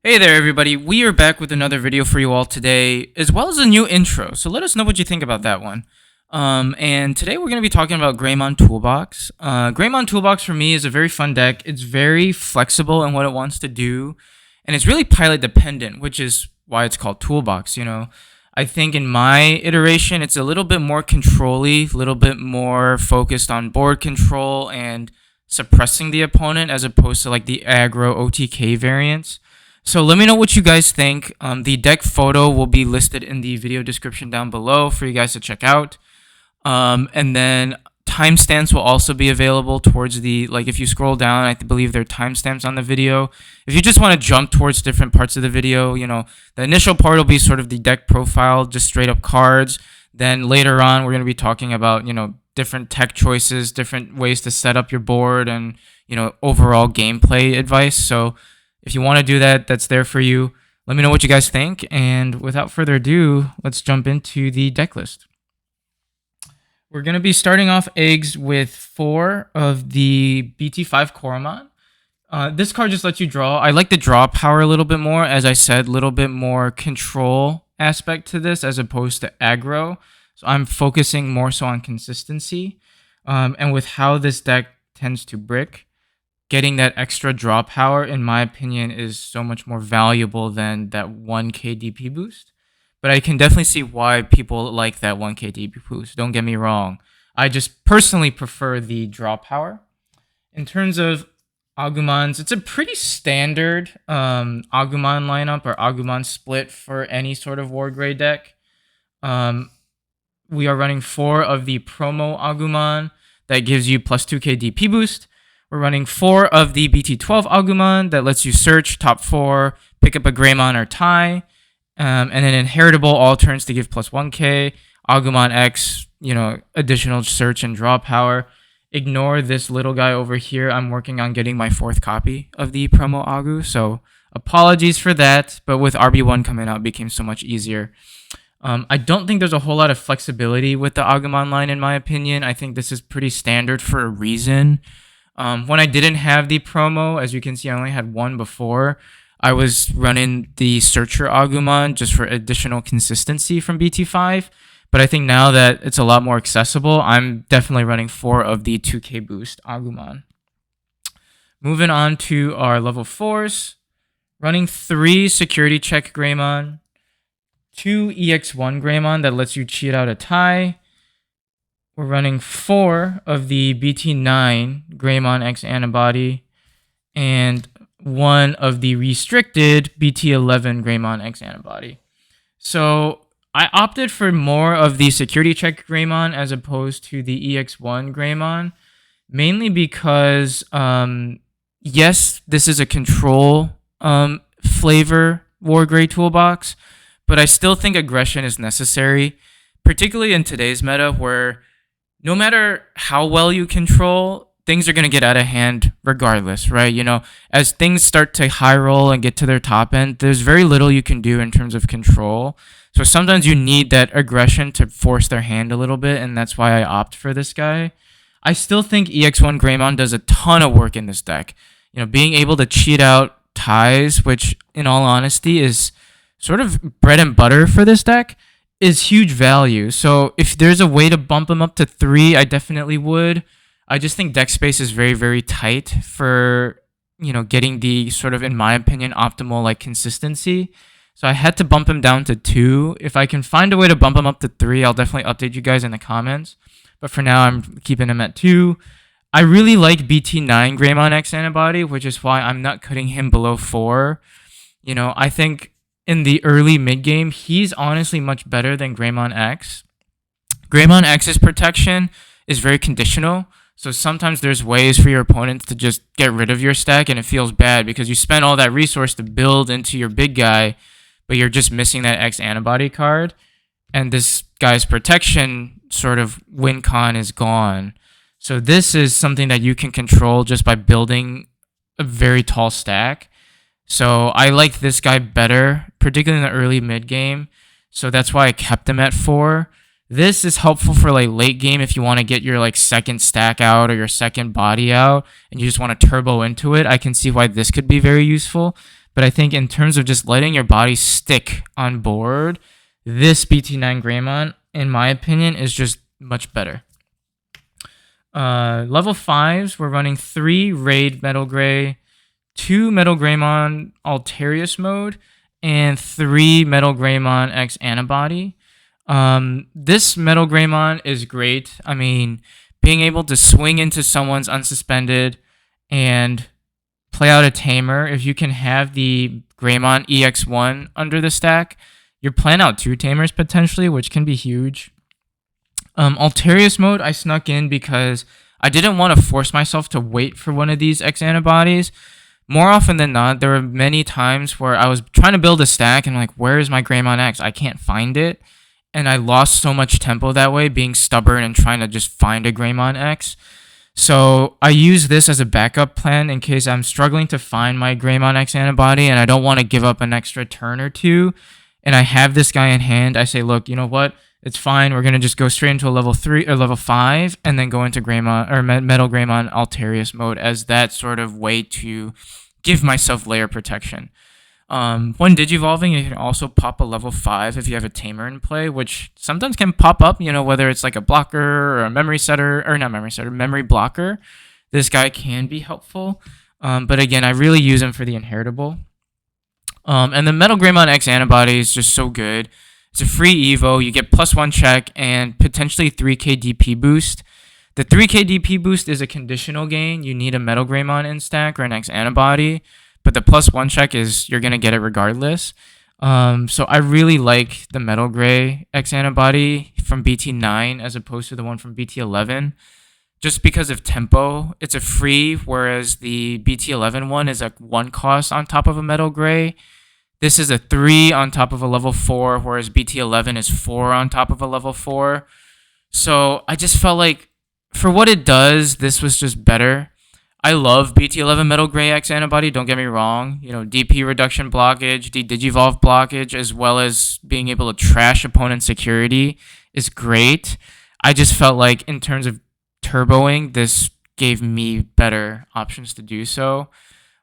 Hey there everybody, we are back with another video for you all today, as well as a new intro, so let us know what you think about that one. And today we're going to be talking about WarGreymon Toolbox. WarGreymon Toolbox for me is a very fun deck. It's very flexible in what it wants to do, and it's really pilot dependent, which is why it's called Toolbox, you know. I think in my iteration, it's a little bit more control-y, a little bit more focused on board control and suppressing the opponent as opposed to like the aggro OTK variants. So let me know what you guys think. The deck photo will be listed in the video description down below for you guys to check out. And then timestamps will also be available towards the, like if you scroll down, I believe there are timestamps on the video. If you just want to jump towards different parts of the video, you know, the initial part will be sort of the deck profile, just straight up cards. Then later on, we're going to be talking about, you know, different tech choices, different ways to set up your board and, you know, overall gameplay advice. So if you want to do that, that's there for you. Let me know what you guys think. And without further ado, let's jump into the deck list. We're going to be starting off eggs with 4 of the BT5 Koromon. This card just lets you draw. I like the draw power a little bit more. As I said, a little bit more control aspect to this as opposed to aggro. So I'm focusing more so on consistency. And with how this deck tends to brick, getting that extra draw power, in my opinion, is so much more valuable than that 1k DP boost. But I can definitely see why people like that 1k DP boost. Don't get me wrong. I just personally prefer the draw power. In terms of Agumons, it's a pretty standard Agumon lineup or Agumon split for any sort of WarGrey deck. We are running 4 of the promo Agumon that gives you plus 2k DP boost. We're running 4 of the BT12 Agumon that lets you search top 4, pick up a Greymon or tie, and then inheritable all turns to give plus 1k. Agumon X, you know, additional search and draw power. Ignore this little guy over here. I'm working on getting my 4th copy of the promo Agu, so apologies for that, but with RB1 coming out, it became so much easier. I don't think there's a whole lot of flexibility with the Agumon line, in my opinion. I think this is pretty standard for a reason. When I didn't have the promo, as you can see, I only had 1 before. I was running the Searcher Agumon just for additional consistency from BT5. But I think now that it's a lot more accessible, I'm definitely running 4 of the 2k boost Agumon. Moving on to our level 4s. Running 3 Security Check Greymon. 2 EX1 Greymon that lets you cheat out a tie. We're running 4 of the BT9 Greymon X-Antibody and 1 of the restricted BT11 Greymon X-Antibody. So I opted for more of the Security Check Greymon as opposed to the EX1 Greymon, mainly because, yes, this is a control flavor WarGrey Toolbox, but I still think aggression is necessary, particularly in today's meta where no matter how well you control, things are going to get out of hand regardless, right? You know, as things start to high roll and get to their top end, there's very little you can do in terms of control. So sometimes you need that aggression to force their hand a little bit, and that's why I opt for this guy. I still think EX1 Greymon does a ton of work in this deck. You know, being able to cheat out ties, which in all honesty is sort of bread and butter for this deck, is huge value. So if there's a way to bump him up to 3, I definitely would. I just think deck space is very, very tight for, you know, getting the sort of, in my opinion, optimal like consistency. So I had to bump him down to 2. If I can find a way to bump him up to 3, I'll definitely update you guys in the comments. But for now, I'm keeping him at 2. I really like BT9 Greymon X-Antibody, which is why I'm not cutting him below 4. You know, I think in the early mid-game, he's honestly much better than Greymon X. Greymon X's protection is very conditional, so sometimes there's ways for your opponents to just get rid of your stack, and it feels bad because you spend all that resource to build into your big guy, but you're just missing that X-Antibody card, and this guy's protection sort of win con is gone. So this is something that you can control just by building a very tall stack. So I like this guy better, particularly in the early mid game. So that's why I kept him at 4. This is helpful for like late game if you want to get your like second stack out or your second body out and you just want to turbo into it. I can see why this could be very useful. but I think in terms of just letting your body stick on board, this BT9 Greymon, in my opinion, is just much better. Level 5s, we're running 3 Raid Metal Gray, 2 Metal Greymon Alterius mode, and 3 Metal Greymon X-Antibody. This Metal Greymon is great. I mean, being able to swing into someone's unsuspended and play out a tamer, if you can have the Greymon EX1 under the stack, you're playing out 2 tamers potentially, which can be huge. Alterius mode, I snuck in because I didn't want to force myself to wait for one of these X-Antibodies. More often than not, there were many times where I was trying to build a stack and like, where is my Greymon X? I can't find it. And I lost so much tempo that way, being stubborn and trying to just find a Greymon X. So I use this as a backup plan in case I'm struggling to find my Greymon X-Antibody and I don't want to give up an extra turn or 2. And I have this guy in hand. I say, look, you know what? It's fine. We're going to just go straight into a level 3 or level 5 and then go into Greymon or Metal Greymon Alterius mode as that sort of way to give myself layer protection. When digivolving, you can also pop a level 5 if you have a tamer in play, which sometimes can pop up, you know, whether it's like a blocker or a memory setter, or not memory setter, memory blocker. This guy can be helpful. But again, I really use him for the inheritable. And the Metal Greymon X-Antibody is just so good. It's a free Evo. You get +1 check and potentially 3k DP boost. The 3k DP boost is a conditional gain. You need a Metal Greymon in stack or an X-Antibody. But the +1 check is you're going to get it regardless. So I really like the Metal Gray X-Antibody from BT9 as opposed to the one from BT11. Just because of tempo, it's a free, whereas the BT11 one is a 1 cost on top of a Metal Gray. This is a 3 on top of a level 4, whereas BT11 is 4 on top of a level 4. So I just felt like for what it does, this was just better. I love BT11 Metal Gray X-Antibody, don't get me wrong. You know, DP reduction blockage, Digivolve blockage, as well as being able to trash opponent security is great. I just felt like in terms of turboing, this gave me better options to do so.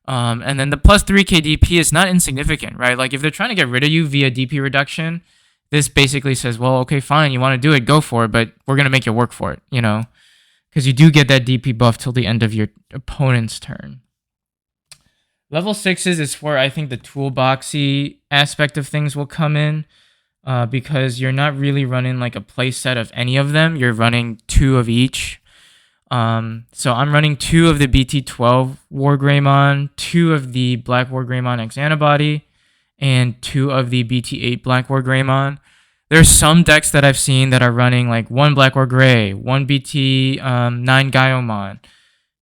And then the +3k DP is not insignificant, right? Like if they're trying to get rid of you via DP reduction, this basically says, well, okay, fine, you want to do it, go for it, but we're going to make you work for it, you know? Because you do get that DP buff till the end of your opponent's turn. Level 6s is where I think the toolboxy aspect of things will come in. Because you're not really running like a play set of any of them. You're running 2 of each. So I'm running 2 of the BT12 WarGreymon, 2 of the Black WarGreymon X-Antibody, and 2 of the BT8 Black WarGreymon. There's some decks that I've seen that are running like 1 Black WarGray, 1 BT9 Gaiomon,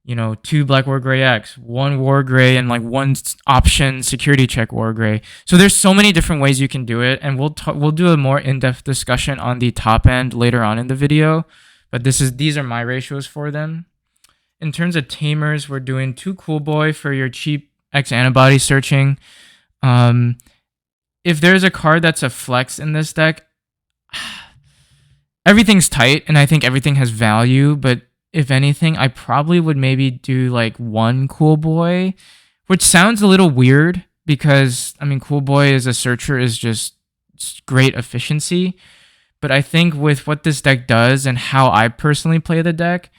you know, 2 Black WarGray X, 1 WarGray, and like 1 option security check WarGray. So there's so many different ways you can do it, and we'll do a more in-depth discussion on the top end later on in the video. But these are my ratios for them. In terms of tamers, we're doing 2 Cool Boy for your cheap X-Antibody searching. If there's a card that's a flex in this deck, everything's tight, and I think everything has value, but if anything, I probably would maybe do like 1 Cool Boy, which sounds a little weird because, I mean, Cool Boy as a searcher is just great efficiency. But I think with what this deck does and how I personally play the deck,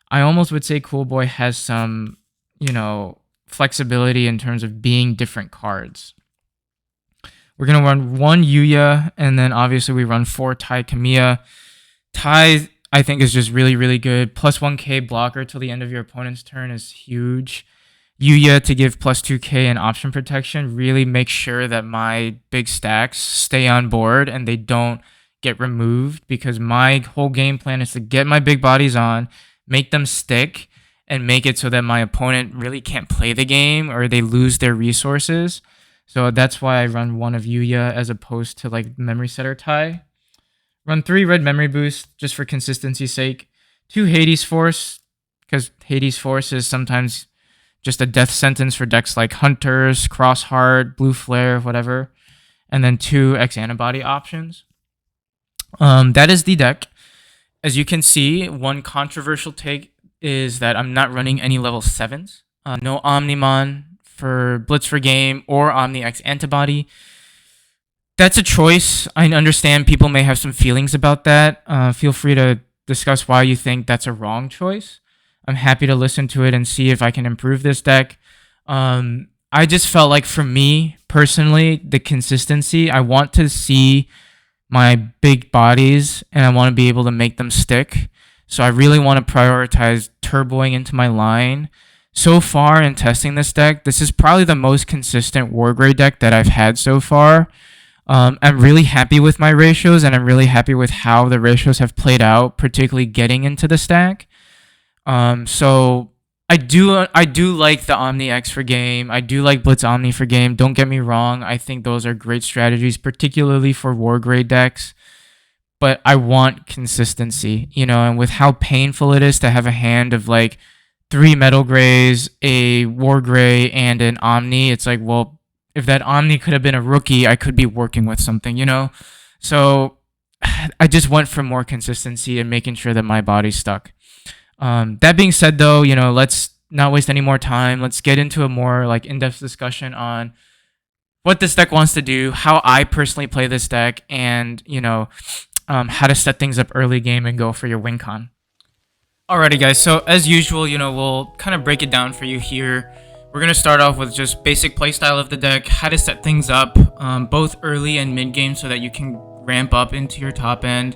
I almost would say Cool Boy has some, you know, flexibility in terms of being different cards. We're going to run 1 Yuya, and then obviously we run 4 Tai Kamiya. Tai, I think, is just really, really good. +1k blocker till the end of your opponent's turn is huge. Yuya to give +2k and option protection really makes sure that my big stacks stay on board and they don't get removed, because my whole game plan is to get my big bodies on, make them stick, and make it so that my opponent really can't play the game or they lose their resources. So that's why I run 1 of Yuya as opposed to like Memory Setter Tai. Run 3 Red Memory Boost just for consistency's sake. 2 Hades Force, because Hades Force is sometimes just a death sentence for decks like Hunters, Crossheart, Blue Flare, whatever. And then 2 X-Antibody options. That is the deck. As you can see, one controversial take is that I'm not running any level 7s. No Omnimon for Blitz for Game or Omni X-Antibody. That's a choice. I understand people may have some feelings about that. Feel free to discuss why you think that's a wrong choice. I'm happy to listen to it and see if I can improve this deck. I just felt like for me personally, the consistency, I want to see my big bodies and I want to be able to make them stick. So I really want to prioritize turboing into my line. So far in testing this deck, this is probably the most consistent Wargrey deck that I've had so far. I'm really happy with my ratios, and I'm really happy with how the ratios have played out, particularly getting into the stack. So I do like the Omni X for game. I do like Blitz Omni for game. Don't get me wrong. I think those are great strategies, particularly for Wargrey decks. But I want consistency, and with how painful it is to have a hand of like 3 Metal Greys, a Wargrey, and an Omni, it's like, well, if that Omni could have been a rookie, I could be working with something, So I just went for more consistency and making sure that my body's stuck. That being said, though, let's not waste any more time. Let's get into a more like in-depth discussion on what this deck wants to do, how I personally play this deck, and how to set things up early game and go for your win con. Alrighty, guys. So as usual, we'll kind of break it down for you here. We're going to start off with just basic playstyle of the deck, how to set things up, both early and mid-game so that you can ramp up into your top end,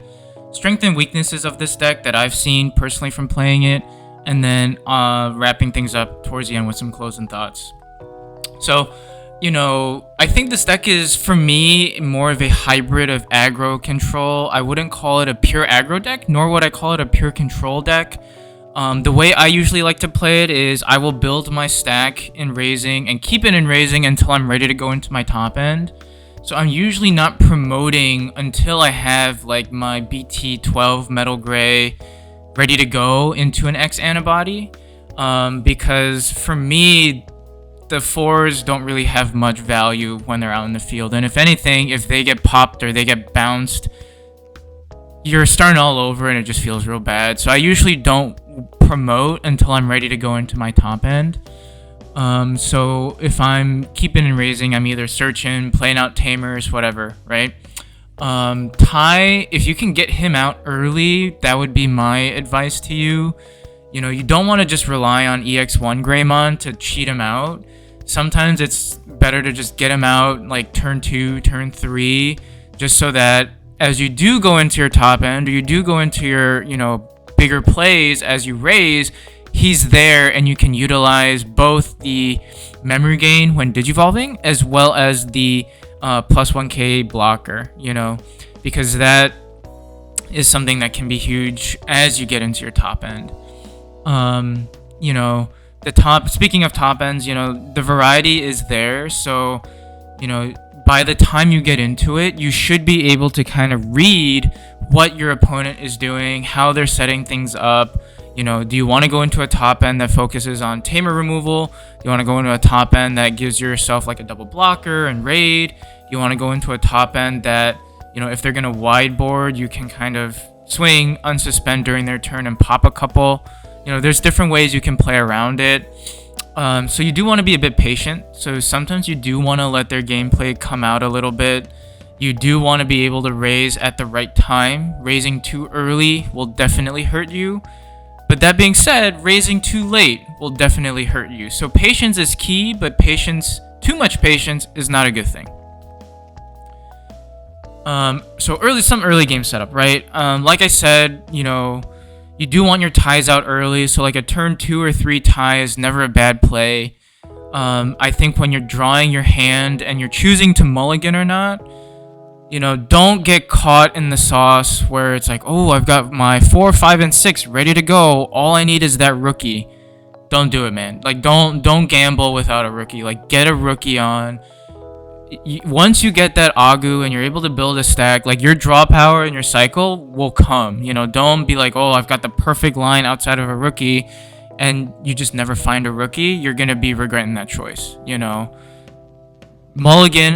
strengths and weaknesses of this deck that I've seen personally from playing it, and then wrapping things up towards the end with some closing thoughts. So, I think this deck is, for me, more of a hybrid of aggro control. I wouldn't call it a pure aggro deck, nor would I call it a pure control deck. The way I usually like to play it is I will build my stack in raising and keep it in raising until I'm ready to go into my top end. So I'm usually not promoting until I have like my BT12 Metal Grey ready to go into an X-Antibody. Because for me, the 4s don't really have much value when they're out in the field. And if anything, if they get popped or they get bounced, you're starting all over and it just feels real bad. So I usually don't promote until I'm ready to go into my top end. So if I'm keeping and raising, I'm either searching, playing out tamers, whatever, right? Ty, if you can get him out early, that would be my advice to you. You don't want to just rely on EX1 Greymon to cheat him out. Sometimes it's better to just get him out like turn 2, turn 3, just so that as you do go into your top end, or you do go into your, bigger plays as you raise, he's there and you can utilize both the memory gain when digivolving as well as the plus 1k blocker, because that is something that can be huge as you get into your top end. Speaking of top ends, the variety is there. So, by the time you get into it, you should be able to kind of read what your opponent is doing, how they're setting things up. Do you want to go into a top end that focuses on tamer removal? Do you want to go into a top end that gives yourself like a double blocker and raid? Do you want to go into a top end that, if they're going to wide board, you can kind of swing, unsuspend during their turn and pop a couple? There's different ways you can play around it. So you do want to be a bit patient. So sometimes you do want to let their gameplay come out a little bit. You do want to be able to raise at the right time. Raising too early will definitely hurt you. But that being said, raising too late will definitely hurt you. So patience is key, but too much patience is not a good thing. Some early game setup, right? Like I said, you do want your ties out early, so like a turn 2 or 3 tie is never a bad play. I think when you're drawing your hand and you're choosing to mulligan or not, don't get caught in the sauce where it's like, oh, I've got my 4, 5, and 6 ready to go. All I need is that rookie. Don't do it, man. Like, don't gamble without a rookie. Like, get a rookie on. Once you get that Agu and you're able to build a stack, like your draw power and your cycle will come. Don't be like, oh, I've got the perfect line outside of a rookie, and you just never find a rookie. You're gonna be regretting that choice. Mulligan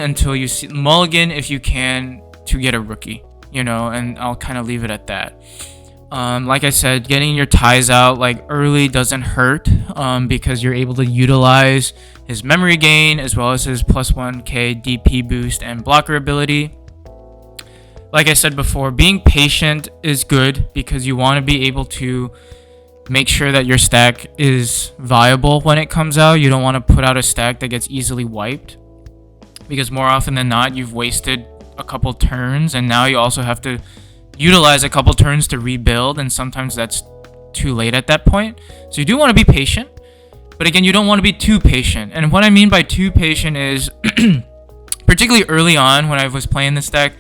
if you can to get a rookie. And I'll kind of leave it at that. Like I said, getting your ties out like early doesn't hurt because you're able to utilize his memory gain as well as his plus 1k DP boost and blocker ability. Like I said before, being patient is good because you want to be able to make sure that your stack is viable when it comes out. You don't want to put out a stack that gets easily wiped because more often than not, you've wasted a couple turns and now you also have to utilize a couple turns to rebuild, and sometimes that's too late at that point. So you do want to be patient, but again, you don't want to be too patient. And what I mean by too patient is particularly early on when I was playing this deck,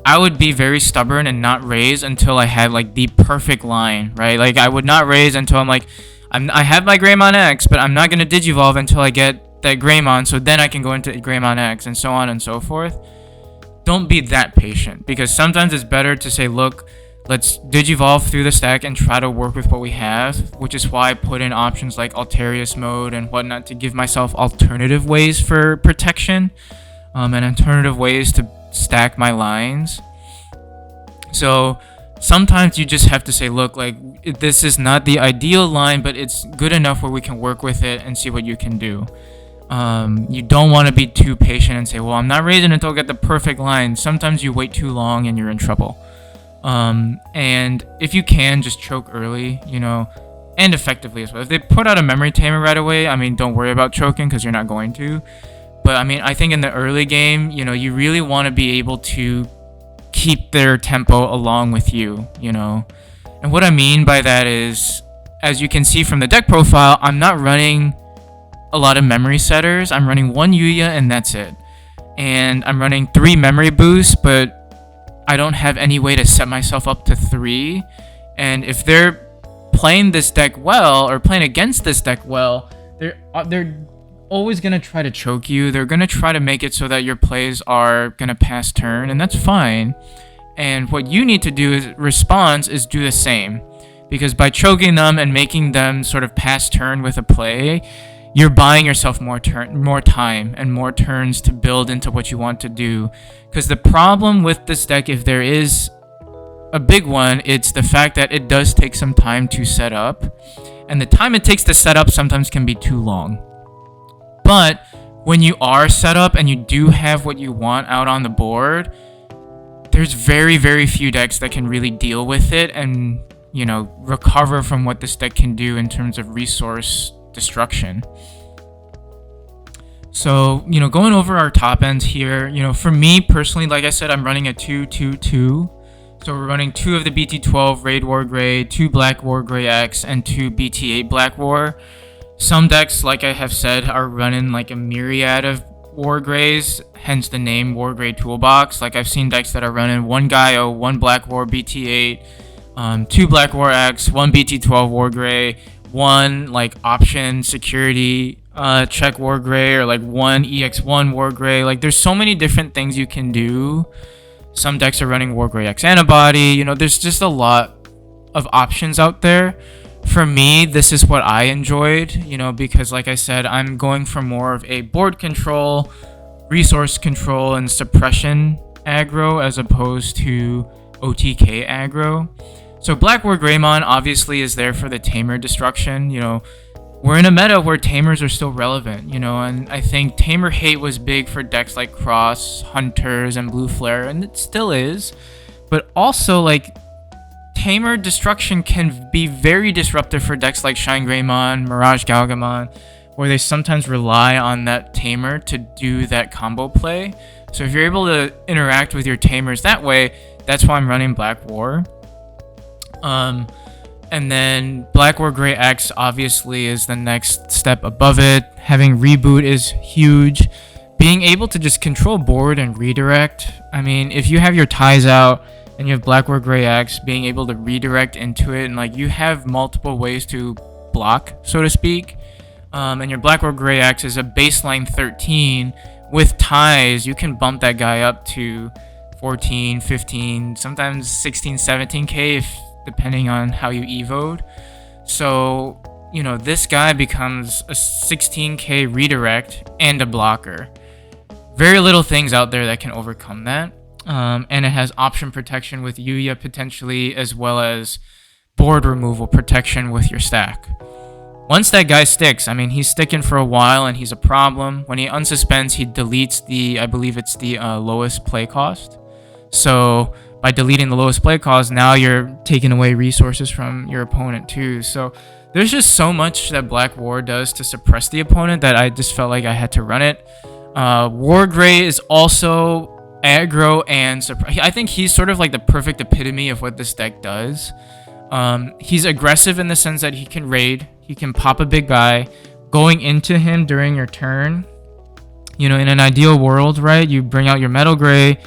I would be very stubborn and not raise until I had like the perfect line, right? Like I would not raise until I'm like, I have my Greymon X, but I'm not going to Digivolve until I get that Greymon, so then I can go into Greymon X and so on and so forth. Don't be that patient because sometimes it's better to say, look, let's Digivolve through the stack and try to work with what we have, which is why I put in options like Altarius mode and whatnot to give myself alternative ways for protection and alternative ways to stack my lines. So sometimes you just have to say, look, like this is not the ideal line, but it's good enough where we can work with it and see what you can do. You don't want to be too patient and say, well, I'm not raising until I get the perfect line. Sometimes you wait too long and you're in trouble. And if you can, just choke early, and effectively as well. If they put out a memory tamer right away, I mean, don't worry about choking because you're not going to. But I mean, I think in the early game, you really want to be able to keep their tempo along with you, And what I mean by that is, as you can see from the deck profile, I'm not running a lot of memory setters. I'm running one Yuya and that's it. And I'm running 3 memory boosts, but I don't have any way to set myself up to 3. And if they're playing this deck well or playing against this deck well, they're always going to try to choke you. They're going to try to make it so that your plays are going to pass turn, and that's fine. And what you need to do is do the same. Because by choking them and making them sort of pass turn with a play, you're buying yourself more time and more turns to build into what you want to do. Because the problem with this deck, if there is a big one, it's the fact that it does take some time to set up. And the time it takes to set up sometimes can be too long. But when you are set up and you do have what you want out on the board, there's very, very few decks that can really deal with it and, recover from what this deck can do in terms of resource destruction. So, going over our top ends here, for me personally, like I said, I'm running a 2-2-2. So we're running 2 of the BT12 Raid War Grey, 2 Black War Grey X, and 2 BT8 Black War. Some decks, like I have said, are running like a myriad of War Greys, hence the name WarGreymon Toolbox. Like I've seen decks that are running 1 Gaio, 1 Black War BT8, 2 Black War X, 1 BT12 War Grey, 1 like option security check War Grey, or like 1 EX1 War Grey. Like there's so many different things you can do. Some decks are running War Grey X-Antibody. There's just a lot of options out there. For me, this is what I enjoyed, because like I said, I'm going for more of a board control, resource control, and suppression aggro as opposed to OTK aggro. So Black WarGreymon obviously is there for the tamer destruction. We're in a meta where tamers are still relevant, and I think tamer hate was big for decks like Cross, Hunters, and Blue Flare, and it still is. But also, like, tamer destruction can be very disruptive for decks like Shine Greymon, Mirage Galgamon, where they sometimes rely on that tamer to do that combo play. So if you're able to interact with your tamers that way, that's why I'm running Black War. And then Black War Grey X obviously is the next step above it. Having Reboot is huge. Being able to just control board and redirect. I mean, if you have your ties out and you have Black War Grey X, being able to redirect into it, and like you have multiple ways to block, so to speak. And your Black War Grey X is a baseline 13. With ties, you can bump that guy up to 14, 15, sometimes 16, 17k depending on how you evoed. So, this guy becomes a 16k redirect and a blocker. Very little things out there that can overcome that. And it has option protection with Yuya potentially, as well as board removal protection with your stack. Once that guy sticks, I mean, he's sticking for a while and he's a problem. When he unsuspends, he deletes I believe it's the lowest play cost. So by deleting the lowest play cost, now you're taking away resources from your opponent too. So there's just so much that Black War does to suppress the opponent that I just felt like I had to run it. WarGrey is also aggro and I think he's sort of like the perfect epitome of what this deck does. He's aggressive in the sense that he can raid, he can pop a big guy, going into him during your turn. You know, in an ideal world, right, you bring out your Metal Gray,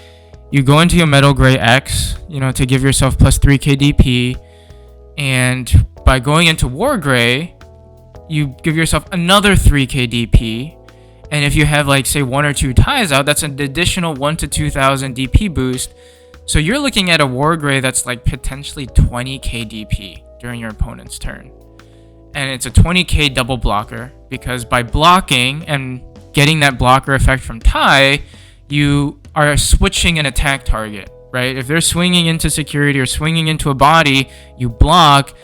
you go into your Metal Gray X, you know, to give yourself plus 3k DP, and by going into WarGrey, you give yourself another 3k DP, and if you have like say 1 or 2 ties out, that's an additional 1 to 2,000 DP boost. So you're looking at a WarGrey that's like potentially 20k DP during your opponent's turn. And it's a 20k double blocker, because by blocking and getting that blocker effect from tie, you are switching an attack target, right? If they're swinging into security or swinging into a body, you block,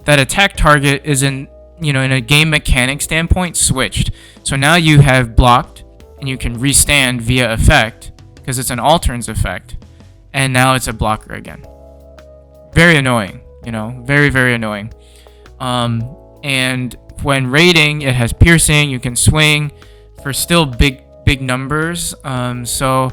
that attack target is in a game mechanic standpoint switched. So now you have blocked and you can restand via effect because it's an alterns effect. And now it's a blocker again. Very annoying, very, very annoying. And when raiding, it has piercing. You can swing for still big numbers. So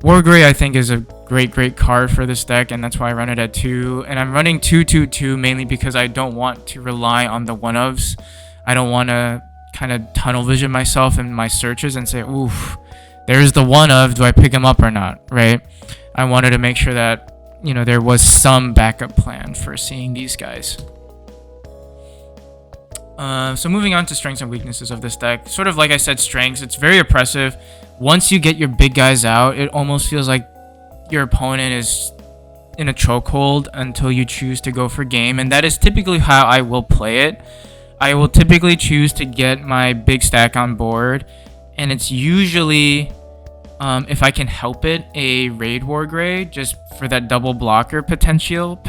WarGrey, I think, is a great card for this deck, and that's why I run it at 2. And I'm running 2/2/2 mainly because I don't want to rely on the one-ofs. I don't want to kind of tunnel vision myself in my searches and say, oof, there's the one-of, do I pick him up or not, right? I wanted to make sure that, there was some backup plan for seeing these guys. So moving on to strengths and weaknesses of this deck. Sort of like I said, strengths, it's very oppressive. Once you get your big guys out, it almost feels like your opponent is in a chokehold until you choose to go for game. And that is typically how I will play it. I will typically choose to get my big stack on board. And it's usually, if I can help it, a raid WarGrey, just for that double blocker potential.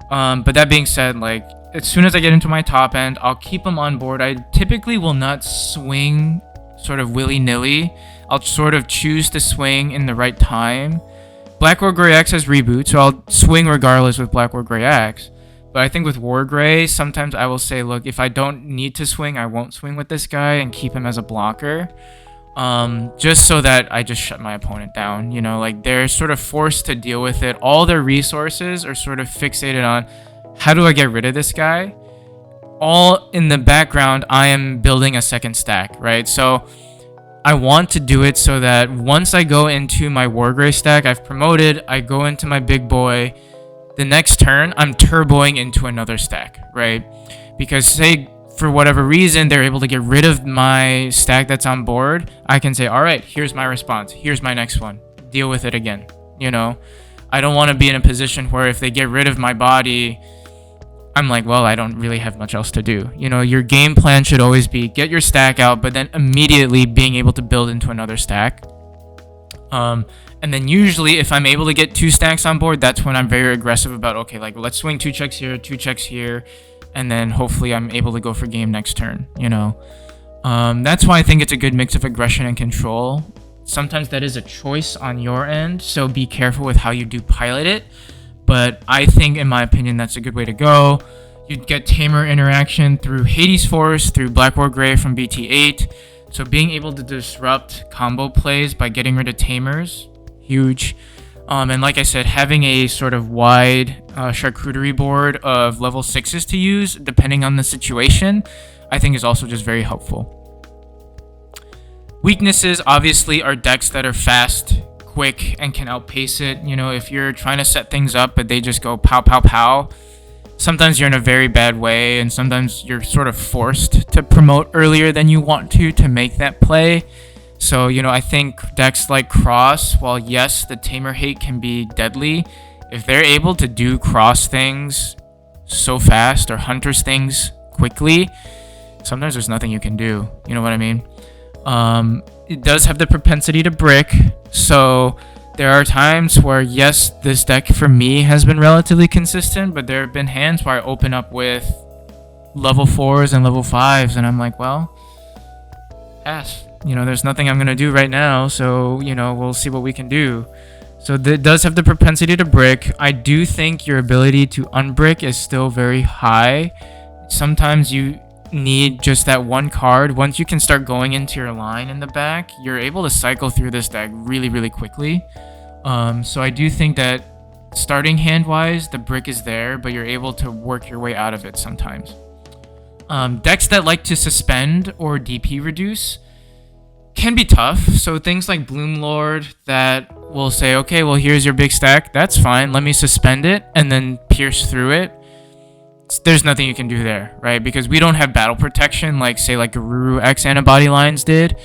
But that being said, like, as soon as I get into my top end, I'll keep them on board. I typically will not swing sort of willy-nilly. I'll sort of choose to swing in the right time. Black WarGrey X has reboot, so I'll swing regardless with Black WarGrey X. But I think with WarGrey, sometimes I will say, look, if I don't need to swing, I won't swing with this guy and keep him as a blocker. Just so that I just shut my opponent down. Like, they're sort of forced to deal with it. All their resources are sort of fixated on, how do I get rid of this guy? All in the background, I am building a second stack, right? So I want to do it so that once I go into my WarGrey stack, I've promoted, I go into my big boy, the next turn, I'm turboing into another stack, right? Because say, for whatever reason, they're able to get rid of my stack that's on board, I can say, all right, here's my response. Here's my next one. Deal with it again, I don't want to be in a position where if they get rid of my body, I'm like, well, I don't really have much else to do. Your game plan should always be get your stack out, but then immediately being able to build into another stack. And then usually if I'm able to get 2 stacks on board, that's when I'm very aggressive about, okay, like, let's swing 2 checks here, 2 checks here, and then hopefully I'm able to go for game next turn, That's why I think it's a good mix of aggression and control. Sometimes that is a choice on your end, so be careful with how you do pilot it. But I think, in my opinion, that's a good way to go. You'd get Tamer interaction through Hades Force, through Black WarGrey from BT8. So being able to disrupt combo plays by getting rid of Tamers, huge. And like I said, having a sort of wide charcuterie board of level 6s to use, depending on the situation, I think is also just very helpful. Weaknesses, obviously, are decks that are fast, quick, and can outpace it. If you're trying to set things up but they just go pow pow pow, sometimes you're in a very bad way, and sometimes you're sort of forced to promote earlier than you want to make that play. So I think decks like Cross, while yes, the Tamer hate can be deadly, if they're able to do Cross things so fast or Hunters things quickly, sometimes there's nothing you can do. You know what I mean? It does have the propensity to brick, so there are times where, yes, this deck for me has been relatively consistent, but there have been hands where I open up with level 4s and level 5s, and I'm like, well, pass. There's nothing I'm going to do right now, so, we'll see what we can do. So it does have the propensity to brick. I do think your ability to unbrick is still very high. Sometimes you need just that one card. Once you can start going into your line in the back, you're able to cycle through this deck really, really quickly. So I do think that starting hand-wise, the brick is there, but you're able to work your way out of it sometimes. Decks that like to suspend or DP reduce can be tough. So things like Bloom Lord that will say, okay, well, here's your big stack. That's fine. Let me suspend it and then pierce through it. There's nothing you can do there, right? Because we don't have battle protection like, say, like Garuru X-Antibody lines did.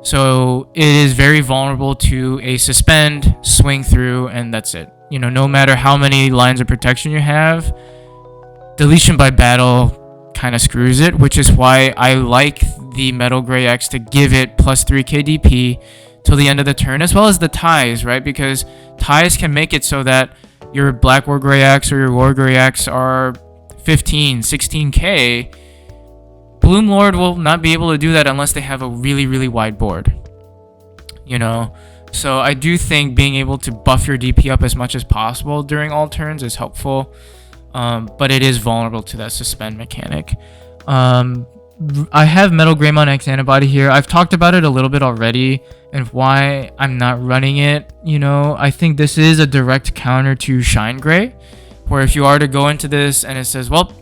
So it is very vulnerable to a suspend, swing through, and that's it. No matter how many lines of protection you have, deletion by battle kind of screws it, which is why I like the Metal Gray X to give it plus 3 KDP till the end of the turn, as well as the ties, right? Because ties can make it so that your Black War Gray X or your War Gray X are 15, 16k. Bloom Lord will not be able to do that unless they have a really, really wide board. So I do think being able to buff your DP up as much as possible during all turns is helpful. But it is vulnerable to that suspend mechanic. I have Metal Greymon X-Antibody here. I've talked about it a little bit already and why I'm not running it. I think this is a direct counter to Shine Gray, where if you are to go into this and it says, well,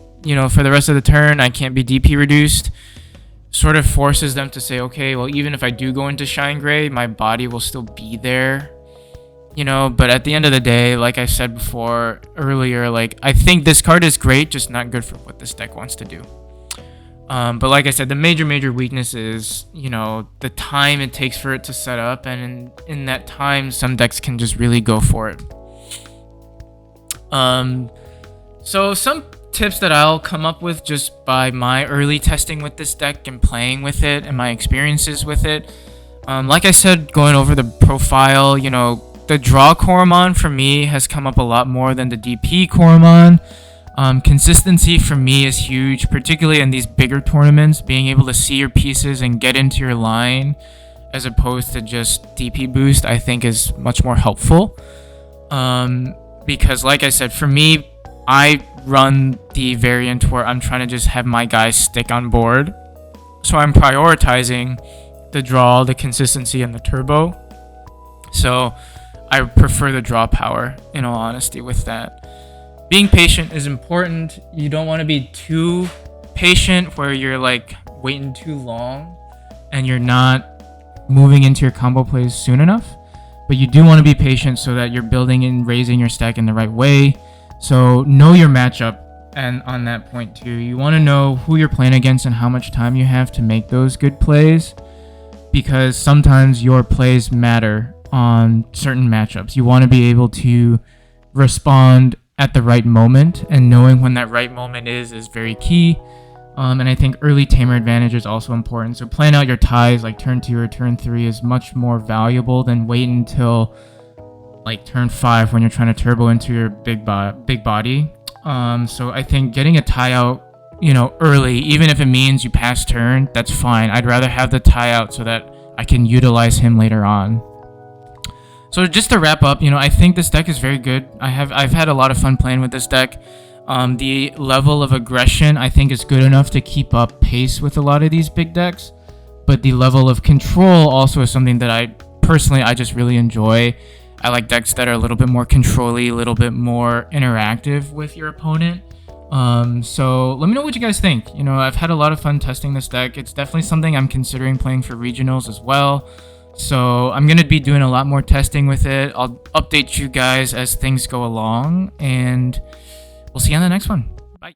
for the rest of the turn, I can't be DP reduced, sort of forces them to say, okay, well, even if I do go into Shine Gray, my body will still be there. But at the end of the day, like I said before earlier, like, I think this card is great, just not good for what this deck wants to do. But like I said, the major weakness is, the time it takes for it to set up, and in that time, some decks can just really go for it. So some tips that I'll come up with just by my early testing with this deck and playing with it and my experiences with it. Like I said, going over the profile, the draw Koromon for me has come up a lot more than the DP Koromon. Consistency for me is huge, particularly in these bigger tournaments. Being able to see your pieces and get into your line as opposed to just DP boost, I think is much more helpful. Because like I said, for me, I run the variant where I'm trying to just have my guys stick on board. So I'm prioritizing the draw, the consistency, and the turbo. So I prefer the draw power, in all honesty, with that. Being patient is important. You don't want to be too patient where you're like waiting too long and you're not moving into your combo plays soon enough. But you do want to be patient so that you're building and raising your stack in the right way. So know your matchup, and on that point too, you want to know who you're playing against and how much time you have to make those good plays, because sometimes your plays matter on certain matchups. You want to be able to respond at the right moment, and knowing when that right moment is very key. And I think early tamer advantage is also important. So playing out your ties like turn 2 or turn 3 is much more valuable than waiting until like turn 5 when you're trying to turbo into your big body. So I think getting a tie out, early, even if it means you pass turn, that's fine. I'd rather have the tie out so that I can utilize him later on. So just to wrap up, I think this deck is very good. I've had a lot of fun playing with this deck. The level of aggression I think is good enough to keep up pace with a lot of these big decks, but the level of control also is something that I just really enjoy. I like decks that are a little bit more control-y, a little bit more interactive with your opponent. So let me know what you guys think. I've had a lot of fun testing this deck. It's definitely something I'm considering playing for regionals as well. So I'm going to be doing a lot more testing with it. I'll update you guys as things go along, and we'll see you on the next one. Bye.